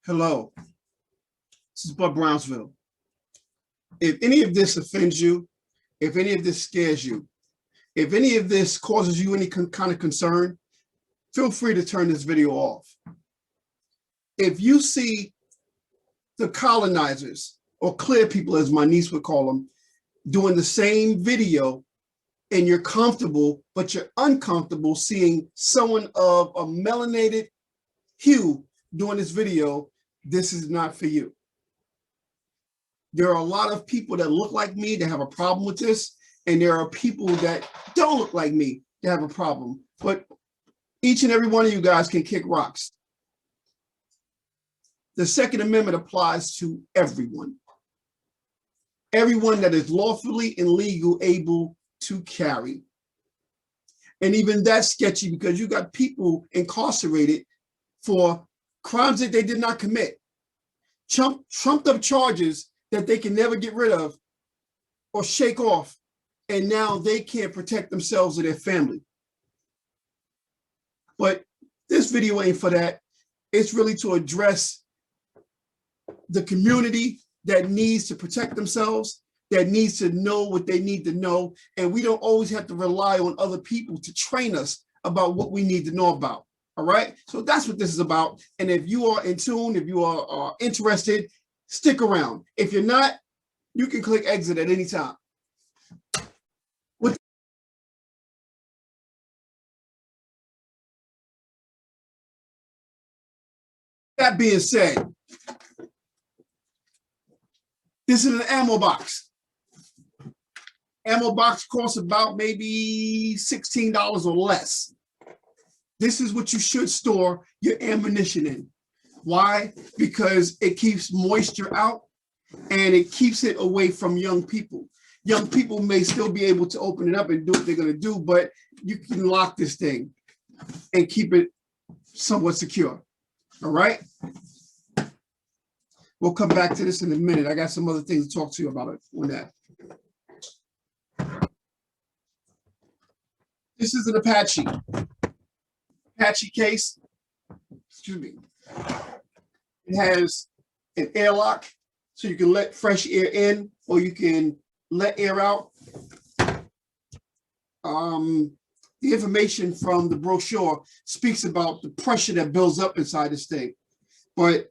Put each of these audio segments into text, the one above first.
Hello, this is Bud-Brownsville. If any of this offends you, if any of this scares you, if any of this causes you any kind of concern, feel free to turn this video off. If you see the colonizers, or clear people as my niece would call them, doing the same video and you're comfortable, but you're uncomfortable seeing someone of a melanated hue doing this video, this is not for you. There are a lot of people that look like me that have a problem with this, and there are people that don't look like me that have a problem. But each and every one of you guys can kick rocks. The Second Amendment applies to everyone. Everyone that is lawfully and legal able to carry. And even that's sketchy because you got people incarcerated for crimes that they did not commit, trumped up charges that they can never get rid of or shake off, and now they can't protect themselves or their family. But this video ain't for that. It's really to address the community that needs to protect themselves, that needs to know what they need to know, and we don't always have to rely on other people to train us about what we need to know about. All right, so that's what this is about. And if you are in tune, if you are interested, stick around. If you're not, you can click exit at any time. With that being said, this is an ammo box. Ammo box costs about maybe $16 or less. This is what you should store your ammunition in. Why? Because it keeps moisture out and it keeps it away from young people. Young people may still be able to open it up and do what they're going to do, but you can lock this thing and keep it somewhat secure. All right? We'll come back to this in a minute. I got some other things to talk to you about it on that. This is an Apache case. Excuse me. It has an airlock, so you can let fresh air in or you can let air out. The information from the brochure speaks about the pressure that builds up inside this thing, but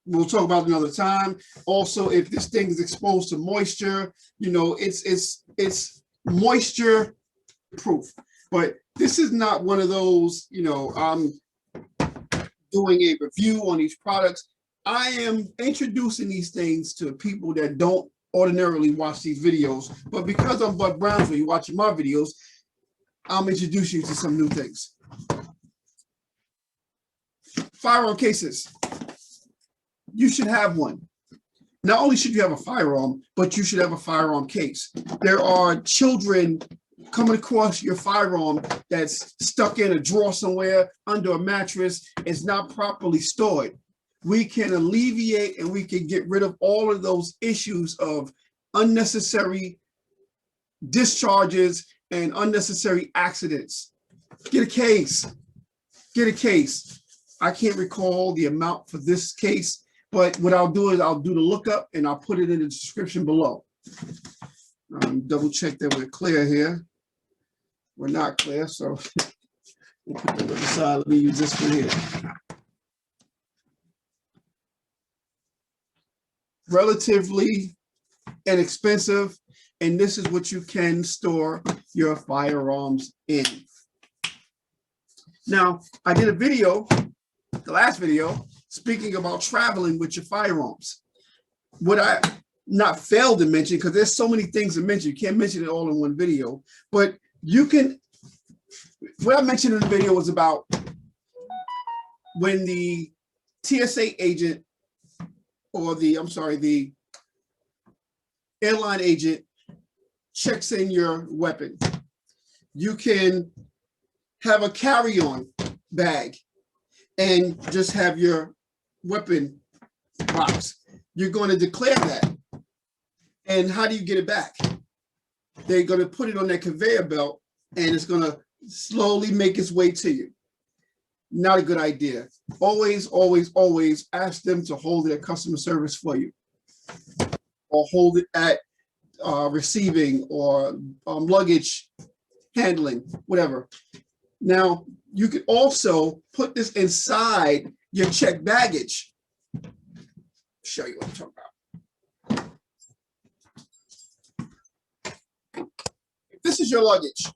we'll talk about it another time. Also, if this thing is exposed to moisture, you know, it's moisture proof. But this is not one of those, you know, I'm doing a review on these products. I am introducing these things to people that don't ordinarily watch these videos, but because I'm Bud-Brownsville, you're watching my videos, I'm introducing you to some new things. Firearm cases. You should have one. Not only should you have a firearm, but you should have a firearm case. There are children coming across your firearm that's stuck in a drawer somewhere under a mattress, is not properly stored. We can alleviate and we can get rid of all of those issues of unnecessary discharges and unnecessary accidents. Get a case. Get a case. I can't recall the amount for this case, but what I'll do is I'll do the lookup and I'll put it in the description below. Double check that we're clear here. We're not clear, so we'll put that to the side. Let me use this one here. Relatively inexpensive, and this is what you can store your firearms in. Now, I did a video, the last video, speaking about traveling with your firearms. What I not failed to mention, because there's so many things to mention, you can't mention it all in one video, but you can, what I mentioned in the video was about when the TSA agent or the airline agent checks in your weapon. You can have a carry-on bag and just have your weapon box. You're going to declare that. And how do you get it back? They're going to put it on that conveyor belt and it's going to slowly make its way to you. Not a good idea. always, always, always ask them to hold it at customer service for you, or hold it at receiving, or luggage handling, whatever. Now, you could also put this inside your checked baggage. Show you what I'm talking about. If this is your luggage,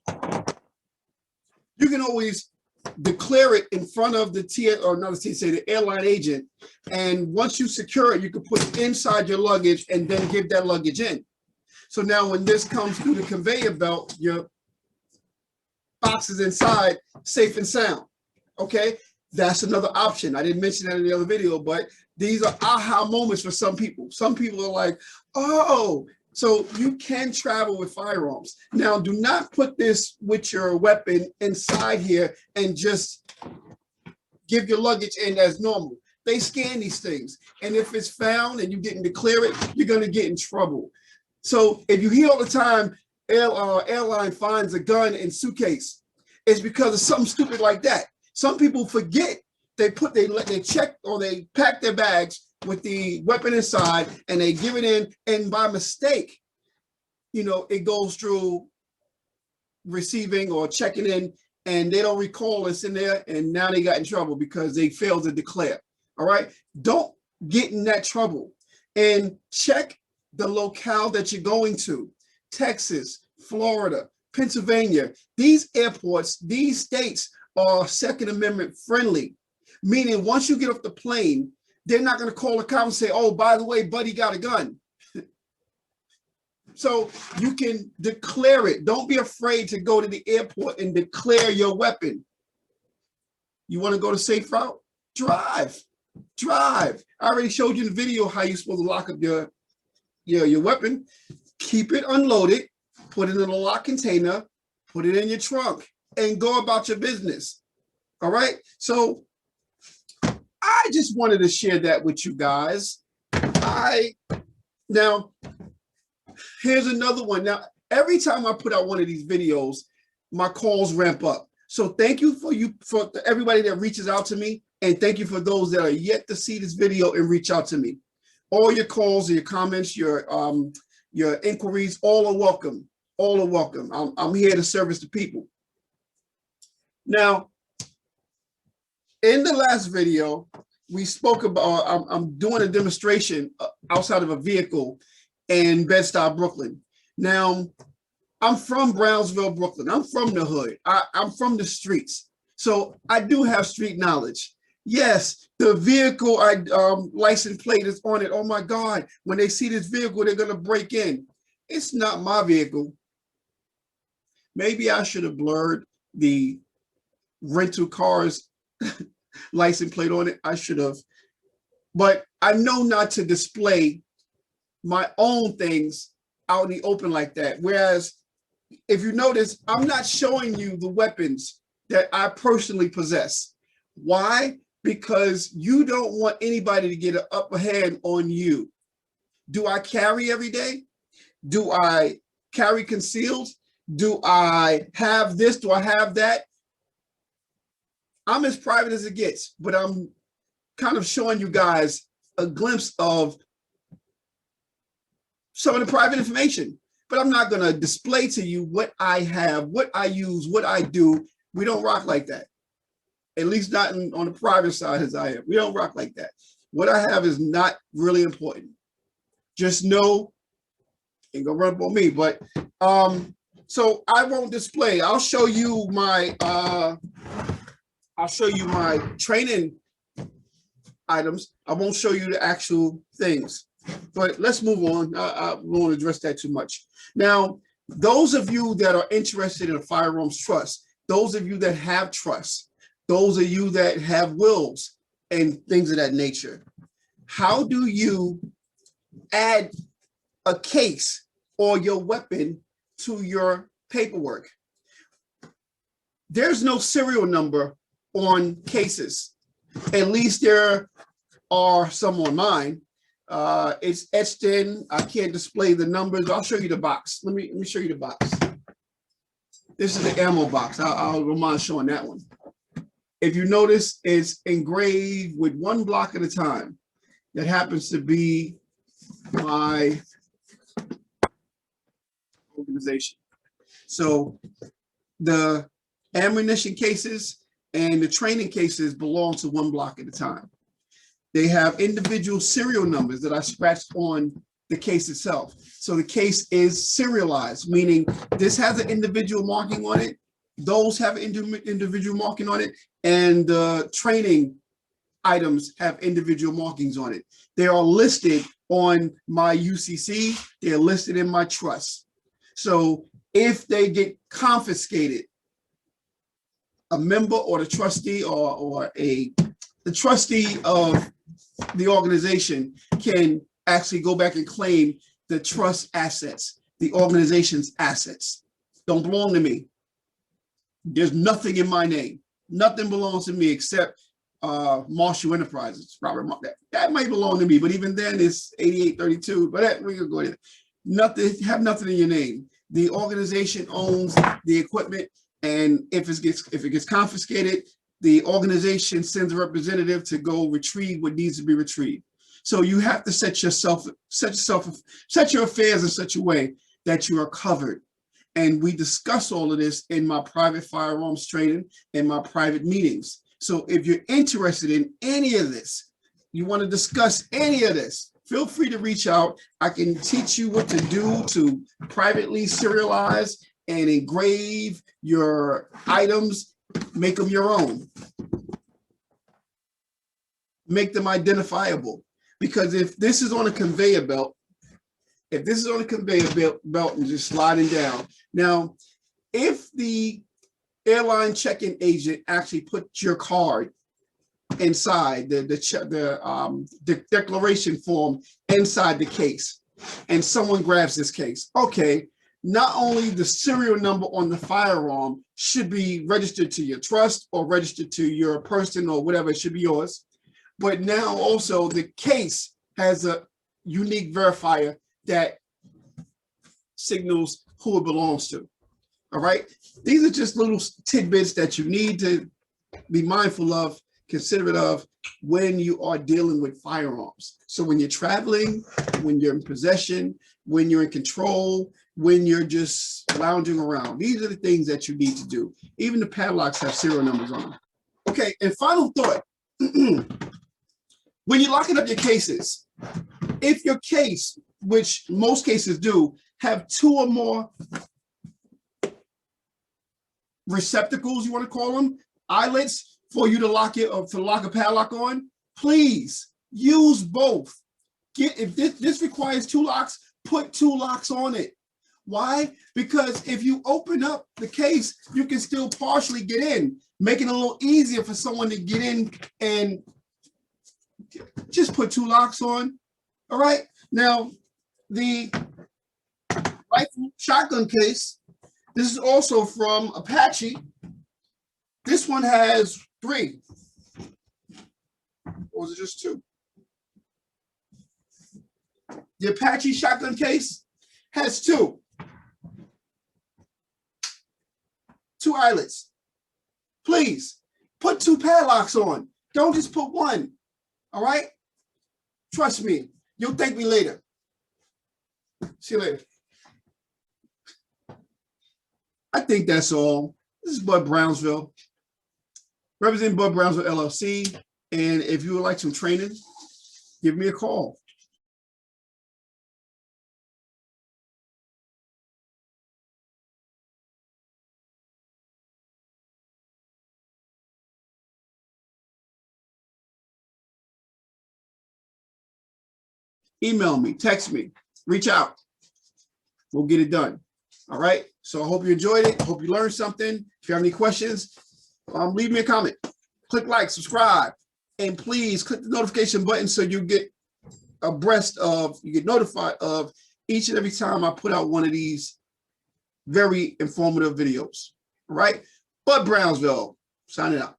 you can always declare it in front of the the airline agent. And once you secure it, you can put it inside your luggage and then give that luggage in. So now when this comes through the conveyor belt, your box is inside, safe and sound. Okay, that's another option. I didn't mention that in the other video, but these are aha moments for some people. Some people are like, oh, so you can travel with firearms. Now, do not put this with your weapon inside here and just give your luggage in as normal. They scan these things. And if it's found and you didn't declare it, you're going to get in trouble. So if you hear all the time, airline finds a gun in suitcase, it's because of something stupid like that. Some people forget. They check or they pack their bags with the weapon inside and they give it in, and by mistake, you know, it goes through receiving or checking in, and they don't recall it's in there, and now they got in trouble because they failed to declare. All right, don't get in that trouble, and check the locale that you're going to. Texas, Florida, Pennsylvania, these airports, these states are Second Amendment friendly, meaning once you get off the plane, they're not going to call a cop and say, oh, by the way, buddy got a gun. So you can declare it. Don't be afraid to go to the airport and declare your weapon. You want to go the safe route? Drive. I already showed you in the video how you're supposed to lock up your weapon. Keep it unloaded, put it in a locked container, put it in your trunk, and go about your business. All right? So I just wanted to share that with you guys. Now, here's another one. Now, every time I put out one of these videos, my calls ramp up. So thank you for everybody that reaches out to me, and thank you for those that are yet to see this video and reach out to me. All your calls, your comments, your inquiries, all are welcome. All are welcome. I'm here to service the people. Now, in the last video, we spoke about, I'm doing a demonstration outside of a vehicle in Bed-Stuy, Brooklyn. Now, I'm from Brownsville, Brooklyn. I'm from the hood. I'm from the streets. So I do have street knowledge. Yes, the vehicle license plate is on it. Oh my God, when they see this vehicle, they're gonna break in. It's not my vehicle. Maybe I should have blurred the rental cars license plate on it. I should have. But I know not to display my own things out in the open like that. Whereas if you notice, I'm not showing you the weapons that I personally possess. Why? Because you don't want anybody to get an upper hand on you. Do I carry every day? Do I carry concealed? Do I have this? Do I have that? I'm as private as it gets, but I'm kind of showing you guys a glimpse of some of the private information, but I'm not going to display to you what I have, what I use, what I do. We don't rock like that. At least not on the private side as I am. We don't rock like that. What I have is not really important. Just know, ain't gonna run up on me, but so I won't display. I'll show you my training items. I won't show you the actual things. But let's move on. I won't address that too much. Now, those of you that are interested in a firearms trust, those of you that have trust, those of you that have wills and things of that nature, how do you add a case or your weapon to your paperwork? There's no serial number on cases. At least there are some on mine. It's etched in. I can't display the numbers. I'll show you the box. Let me show you the box. This is the ammo box. I don't mind showing that one. If you notice, it's engraved with one block at a time. That happens to be my organization. So the ammunition cases and the training cases belong to one block at a time. They have individual serial numbers that I scratched on the case itself. So the case is serialized, meaning this has an individual marking on it, those have an individual marking on it, and the training items have individual markings on it. They are listed on my UCC, they're listed in my trust. So if they get confiscated, a member or the trustee or the trustee of the organization can actually go back and claim the trust assets, the organization's assets. Don't belong to me. There's nothing in my name. Nothing belongs to me except Marshall Enterprises. Robert, that might belong to me, but even then it's 8832. But we can go there. Nothing, have nothing in your name. The organization owns the equipment, and if it gets confiscated, the organization sends a representative to go retrieve what needs to be retrieved. So you have to set your affairs in such a way that you are covered. And we discuss all of this in my private firearms training and my private meetings. So if you're interested in any of this, you want to discuss any of this, feel free to reach out. I can teach you what to do to privately serialize and engrave your items, make them your own. Make them identifiable. Because if this is on a conveyor belt, and just sliding down. Now, if the airline check-in agent actually put your card inside the declaration form inside the case, and someone grabs this case, okay, not only the serial number on the firearm should be registered to your trust or registered to your person or whatever, it should be yours, but now also the case has a unique verifier that signals who it belongs to. All right. These are just little tidbits that you need to be mindful of, considerate of when you are dealing with firearms. So when you're traveling, when you're in possession, when you're in control, when you're just lounging around, these are the things that you need to do. Even the padlocks have serial numbers on them. Okay. And final thought, when you're locking up your cases, if your case, which most cases do, have two or more receptacles, you want to call them, eyelets for you to lock it or to lock a padlock on, please use both. If this requires two locks, put two locks on it. Why? Because if you open up the case, you can still partially get in, making it a little easier for someone to get in, and just put two locks on. All right. Now, the rifle shotgun case, this is also from Apache. This one has 3. Or was it just 2? The Apache shotgun case has 2 eyelets. Please put 2 padlocks on. Don't just put 1. All right? Trust me. You'll thank me later. See you later. I think that's all. This is Bud Brownsville, representing Bud Brownsville LLC. And if you would like some training, give me a call. Email me, text me, reach out. We'll get it done. All right. So I hope you enjoyed it. I hope you learned something. If you have any questions, leave me a comment. Click like, subscribe, and please click the notification button so you get notified of each and every time I put out one of these very informative videos. All right. Bud Brownsville signing out.